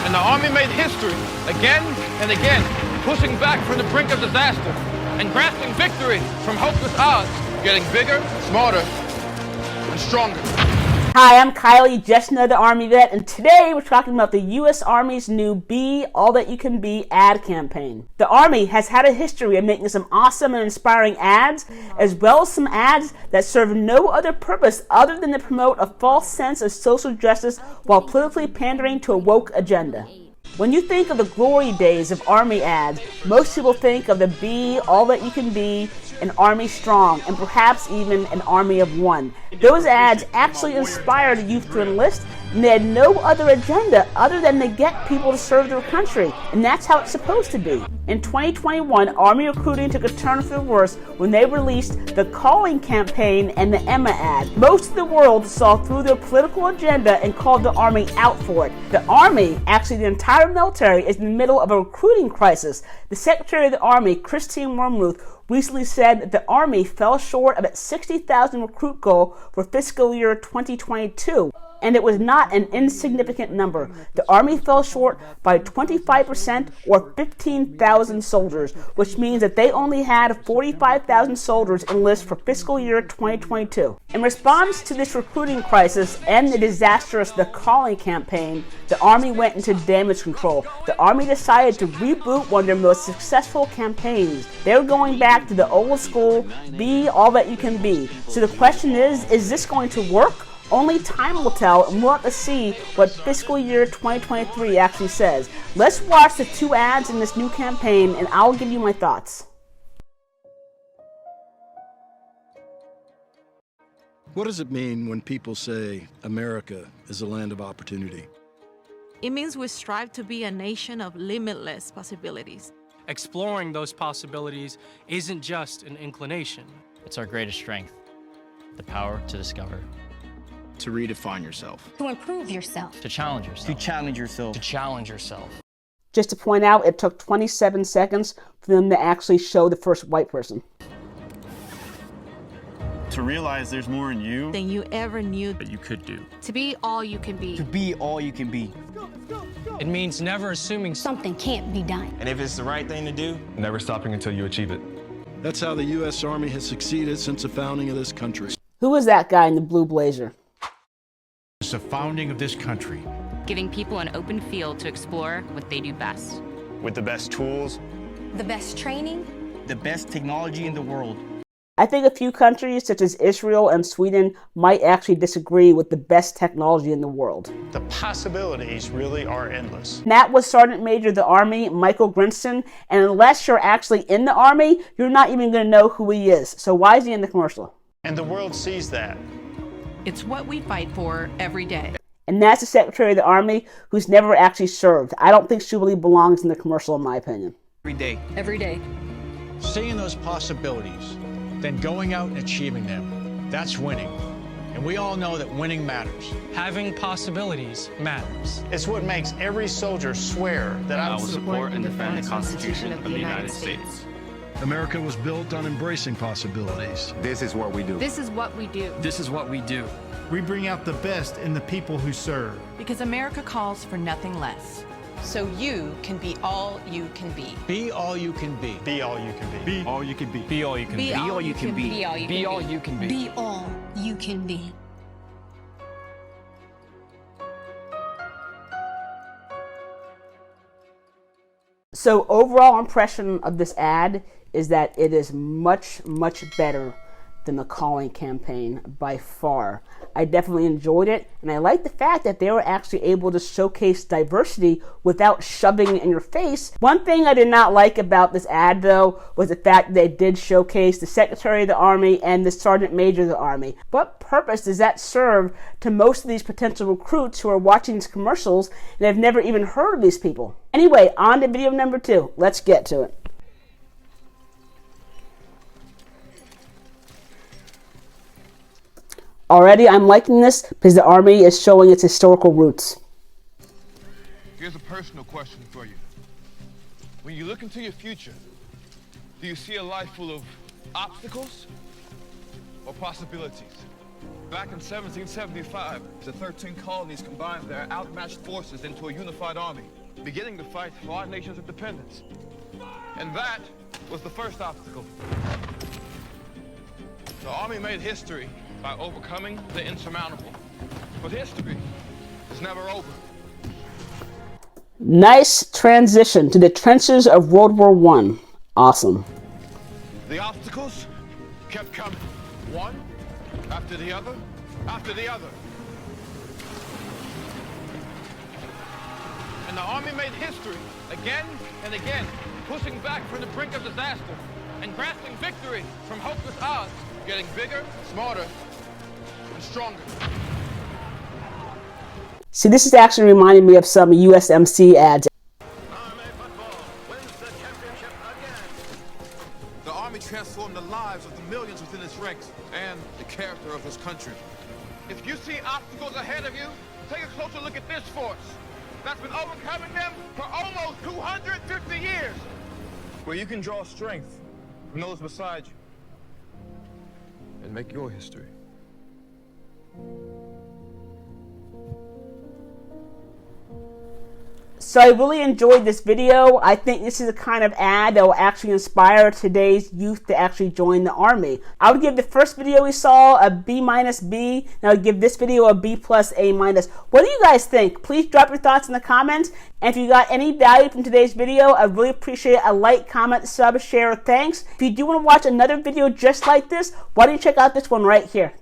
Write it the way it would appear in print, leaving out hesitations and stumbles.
And the Army made history again and again, pushing back from the brink of disaster and grasping victory from hopeless odds, getting bigger, smarter, and stronger. Hi, I'm Kylie, just another Army vet, and today we're talking about the U.S. Army's new Be All That You Can Be ad campaign. The Army has had a history of making some awesome and inspiring ads, as well as some ads that serve no other purpose other than to promote a false sense of social justice while politically pandering to a woke agenda. When you think of the glory days of Army ads, most people think of the Be All That You Can Be, an Army strong, and perhaps even an army of one. Those ads actually inspired youth to enlist, and they had no other agenda other than to get people to serve their country, and that's how it's supposed to be. In 2021, Army recruiting took a turn for the worse when they released the Calling campaign and the Emma ad. Most of the world saw through their political agenda and called the Army out for it. The Army, actually the entire military, is in the middle of a recruiting crisis. The Secretary of the Army, Christine Wormuth, recently said that the Army fell short of its 60,000 recruit goal for fiscal year 2022. And it was not an insignificant number. The Army fell short by 25% or 15,000 soldiers, which means that they only had 45,000 soldiers enlist for fiscal year 2022. In response to this recruiting crisis and the disastrous The Calling campaign, the Army went into damage control. The Army decided to reboot one of their most successful campaigns. They were going back to the old school, Be All That You Can Be. So the question is this going to work? Only time will tell, and we'll have to see what fiscal year 2023 actually says. Let's watch the two ads in this new campaign, and I'll give you my thoughts. What does it mean when people say America is a land of opportunity? It means we strive to be a nation of limitless possibilities. Exploring those possibilities isn't just an inclination. It's our greatest strength, the power to discover. To redefine yourself. To improve yourself. To challenge yourself. To challenge yourself. To challenge yourself. Just to point out, it took 27 seconds for them to actually show the first white person. To realize there's more in you than you ever knew that you could do. To be all you can be. To be all you can be. It means never assuming something can't be done. And if it's the right thing to do, never stopping until you achieve it. That's how the U.S. Army has succeeded since the founding of this country. Who is that guy in the blue blazer? It's the founding of this country. Giving people an open field to explore what they do best. With the best tools. The best training. The best technology in the world. I think a few countries, such as Israel and Sweden, might actually disagree with the best technology in the world. The possibilities really are endless. And that was Sergeant Major of the Army, Michael Grinston, and unless you're actually in the Army, you're not even going to know who he is. So why is he in the commercial? And the world sees that. It's what we fight for every day. And that's the Secretary of the Army who's never actually served. I don't think she really belongs in the commercial, in my opinion. Every day. Every day. Seeing those possibilities, then going out and achieving them, that's winning. And we all know that winning matters. Having possibilities matters. It's what makes every soldier swear that I will support and defend the Constitution of the United States. America was built on embracing possibilities. This is what we do. This is what we do. This is what we do. We bring out the best in the people who serve. Because America calls for nothing less. So you can be all you can be. Be all you can be. Be all you can be. Be all you can be. Be all you can be. Be all you can be. Be all you can be. Be all you can be. Be all you can be. So overall impression of this ad is that it is much, much better than the Calling campaign by far. I definitely enjoyed it, and I like the fact that they were actually able to showcase diversity without shoving it in your face. One thing I did not like about this ad, though, was the fact that they did showcase the Secretary of the Army and the Sergeant Major of the Army. What purpose does that serve to most of these potential recruits who are watching these commercials and have never even heard of these people? Anyway, on to video number 2. Let's get to it. Already, I'm liking this because the Army is showing its historical roots. Here's a personal question for you. When you look into your future, do you see a life full of obstacles or possibilities? Back in 1775, the 13 colonies combined their outmatched forces into a unified army, beginning the fight for our nation's independence. And that was the first obstacle. The army made history by overcoming the insurmountable. But history is never over. Nice transition to the trenches of World War I. Awesome. The obstacles kept coming, one after the other, after the other. And the army made history again and again, pushing back from the brink of disaster and grasping victory from hopeless odds, getting bigger, smarter, and stronger. See, this is actually reminding me of some USMC ads. The army transformed the lives of the millions within its ranks and the character of its country. If you see obstacles ahead of you, take a closer look at this force that's been overcoming them for almost 250 years. Where you can draw strength from those beside you and make your history. So I really enjoyed this video. I think this is a kind of ad that will actually inspire today's youth to actually join the army. I would give the first video we saw a B-B, and I would give this video a B+A-. What do you guys think? Please drop your thoughts in the comments. And if you got any value from today's video, I really appreciate a like, comment, sub, share, thanks. If you do want to watch another video just like this, why don't you check out this one right here.